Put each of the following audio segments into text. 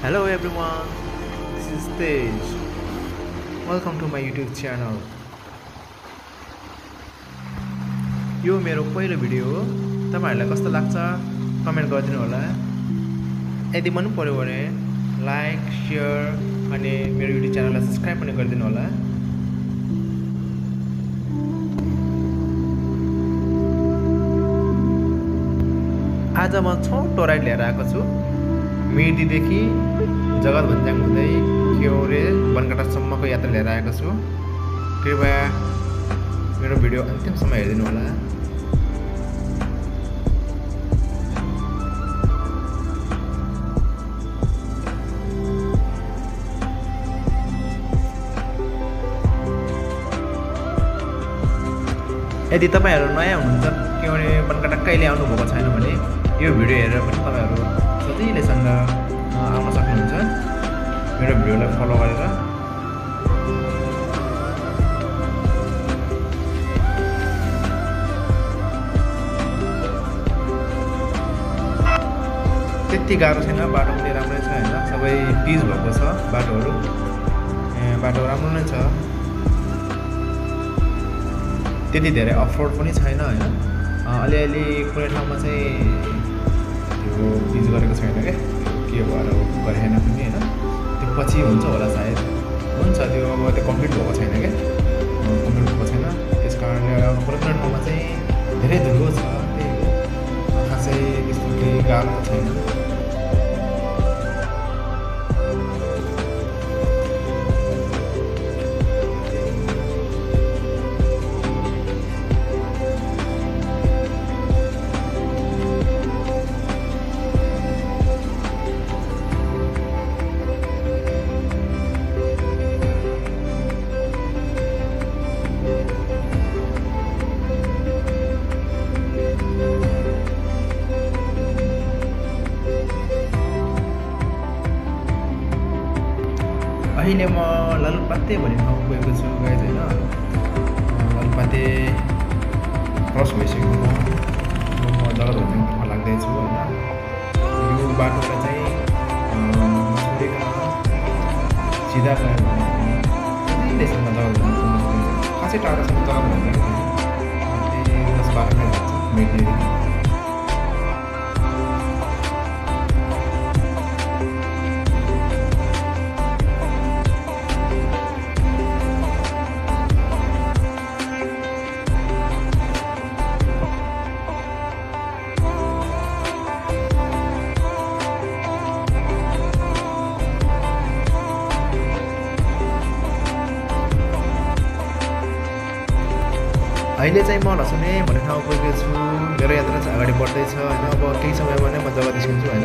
Hello everyone, this is Tej. Welcome to my YouTube channel. यो मेरो पहिलो video हो। तपाईहरुलाई कस्तो लाग्छ कमेन्ट गरिदिनु होला। यदि मन पर्यो भने लाइक, शेयर अनि मेरो YouTube च्यानललाई सब्स्क्राइब पनि गरिदिनु होला। आज म छोटो राइड लिएर आएको छु। मिर्दीदेखि जगत भन्ज्याङ हुँदै क्योरे बनकाटासम्मको यात्रा लिएर आएको छु। कृपया मेरो भिडियो अन्तिमसम्म हेरिदिनु होला। यदि तपाईहरु नयाँ हुनुहुन्छ क्योरे बनकाटा कहिले आउनु भएको छैन भने यो भिडियो हेरेर पनि तपाईहरु सजिलैसँग आउन सक्नुहुन्छ। मेरो भिडियोलाई फलो गरेर त्यति गाह्रो छैन, बाटो पनि राम्रै छ हैन, सबै पिच भएको छ बाटोहरु। बाटो राम्रो नै छ, त्यति धेरै अफरोड पनि छैन हैन। अलिअलि कुनै ठाउँमा चाहिँ त्यो पिच गरेको छैन के भएर गरेन पनि हैन। त्यो पछि हुन्छ होला सायद, हुन्छ त्यो अब त्यो कम्प्लिट भएको छैन कम्प्लिट भएको छैन। त्यसकारणले कुनै कुनै ठाउँमा चाहिँ धेरै धुलो छ, त्यही हो। खासै त्यस्तो केही गाह्रो त छैन। अहिले म लालुपाते भन्ने ठाउँ गएको छु गाइज हैन। लालुपाते क्रस भइसक्यो। म जगत भन्ज्याङतर्फ लाग्दैछु हैन। यो बाटोलाई चाहिँ छोडेर सिधा गयो भने सजिलैसँग जगत भन्ज्याङ पुग्न सकिन्छ। खासै टाढोसम्म जगत भन्ज्याङ त्यही 10-12 मिनेट लाग्छ मिर्दीदेखि। अहिले चाहिँ म लसुने भन्ने ठाउँ पुगेको छु। मेरो यात्रा चाहिँ अगाडि बढ्दैछ हैन। अब केही समयमा नै म जग्गा निस्किन्छु हैन।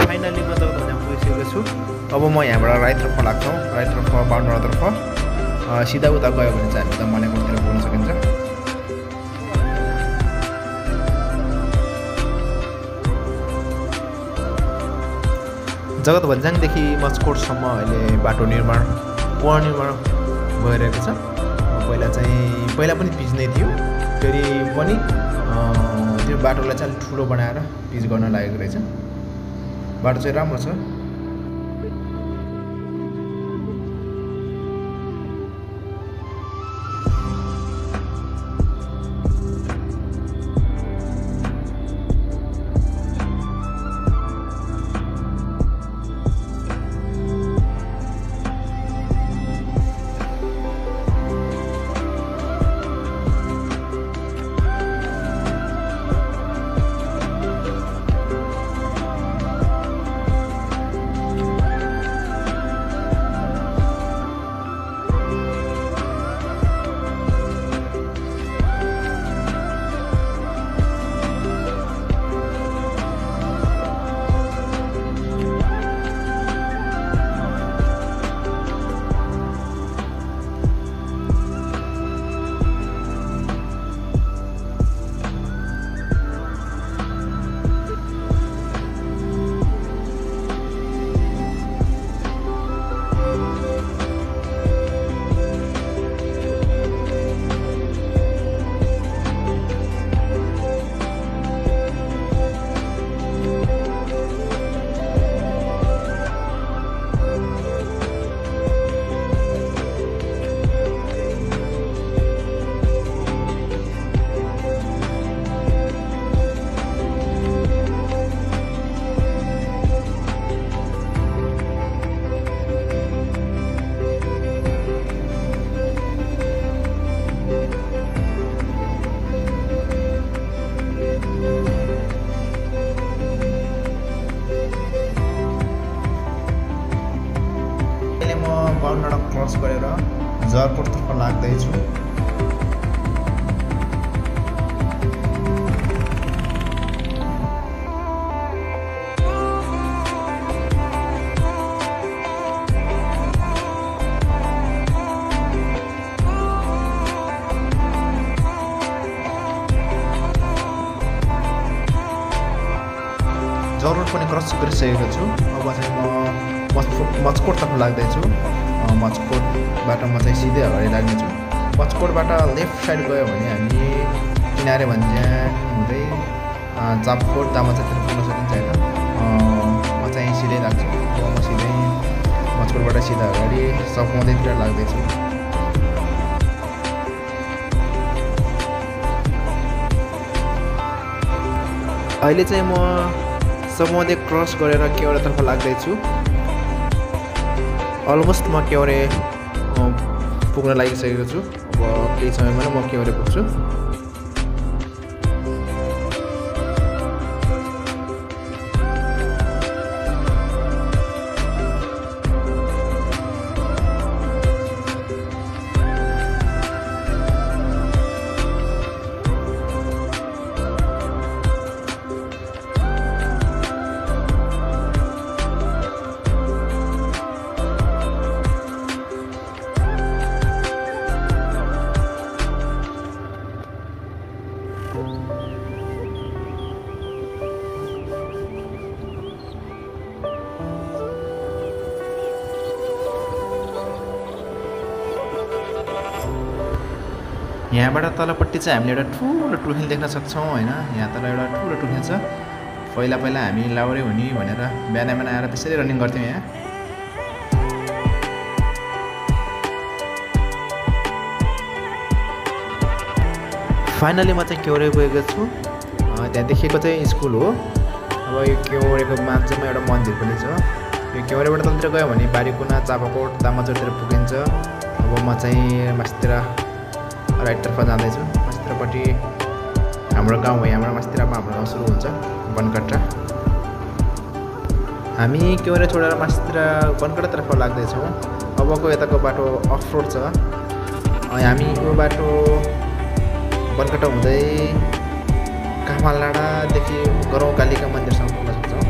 फाइनली म जग्गा भन्ज्याङ पुगिसकेको छु। अब म यहाँबाट राइटतर्फ लाग्छौँ, राइटतर्फ बाहुनडाँडातर्फ। सिधा उता गयो भने चाहिँ हामी त मलेकोटतिर पुग्न सकिन्छ। जगत भन्ज्याङदेखि मस्कोटसम्म अहिले बाटो निर्माण पुनर्निर्माण भइरहेको छ। पहिला पनि पिच नै थियो, फेरि पनि त्यो बाटोलाई चाहिँ अलिक ठुलो बनाएर पिच गर्न लागेको रहेछ। बाटो चाहिँ राम्रो छ। 52 डाँडा क्रस गरेर जरकोटतर्फ लाग्दैछु। जरकोट पनि क्रस गरिसकेको छु। अब चाहिँ म मचकोटतर्फ लाग्दैछु। मचकोटबाट म चाहिँ सिधै अगाडि लाग्नेछु। मचकोटबाट लेफ्ट साइड गयो भने हामी किनारे भन्ज्याङ हुँदै चापकोट दामाचातिर पुग्न सकिन्छ होइन। म चाहिँ सिधै लाग्छु। म सिधै मचकोटबाट सिधा अगाडि सपौँदैतिर लाग्दैछु। अहिले चाहिँ म सपौँदै क्रस गरेर केवरेतर्फ लाग्दैछु। अलमोस्ट म केवरे पुग्न लागिसकेको छु। अब केही समयमा म केवरे पुग्छु। यहाँबाट तलपट्टि चाहिँ हामीले एउटा ठुलो टुहिल देख्न सक्छौँ होइन। यहाँ तल एउटा ठुलो टुहिल छ। पहिला हामी लाउरे हुने भनेर बिहान आएर त्यसरी रनिङ गर्थ्यौँ यहाँ। फाइनली म चाहिँ केवरे गएको छु। त्यहाँ देखेको चाहिँ स्कुल हो। अब यो केवरेको मान्छेमा एउटा मन्दिर पनि छ। यो केवरेबाट तलतिर गयो भने बारीकुना चापाकोट दामाचोटतिर पुगिन्छ। अब म चाहिँ मास्तिर राइटतर्फ जाँदैछु। मास्तिरपट्टि हाम्रो गाउँ हो। यहाँबाट मास्तिरमा हाम्रो गाउँ सुरु हुन्छ बनकट्टा। हामी केवरे छोडेर मास्तिर बनकट्टातर्फ लाग्दैछौँ। अबको यताको बाटो अफ रोड छ। हामी यो बाटो बनकट्टा हुँदै कामालाडादेखि गरौँ कालिका मन्दिरसम्म पुग्न सक्छौँ।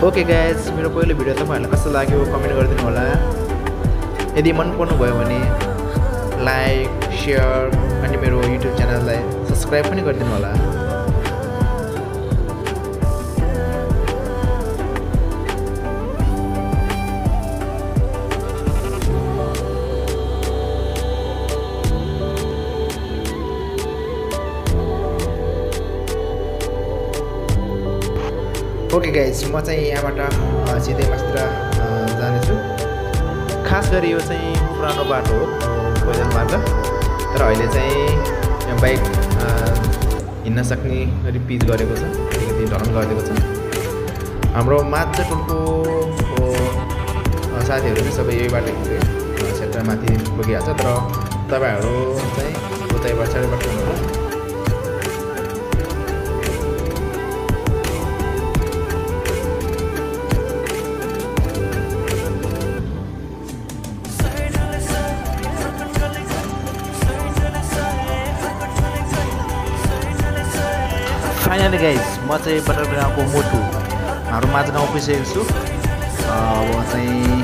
ओके गाइज, मेरो पहिलो भिडियो तपाईँहरूलाई कस्तो लाग्यो कमेन्ट गरिदिनु होला। यदि मन पर्नु भयो भने लाइक सेयर अनि मेरो युट्युब च्यानललाई सब्सक्राइब पनि गरिदिनु होला। ओके गाइज, म चाहिँ यहाँबाट सिधै मास्तिर जानेछु। खास गरी यो चाहिँ पुरानो बाटो हो पैदल मार्ग। तर अहिले चाहिँ बाइक हिँड्न सक्ने गरी पिच गरेको छ, अलिकति ढलन गरिदिएको छ। हाम्रो माछा टोलको साथीहरू चाहिँ सबै यही बाटो हिँड्छ। क्षेत्र माथि पुगिहाल्छ। तर तपाईँहरू चाहिँ उतैबाट साइडबाट हुनुहुन्छ। फाइनली गाइज, म चाहिँ बटरफ्लाई गाउँको मोटु हाम्रो माझ गाउँ पुगिसकेको छु। अब चाहिँ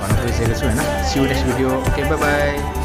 घरमा पुगिसकेको छु होइन। See you next video. Okay, bye by.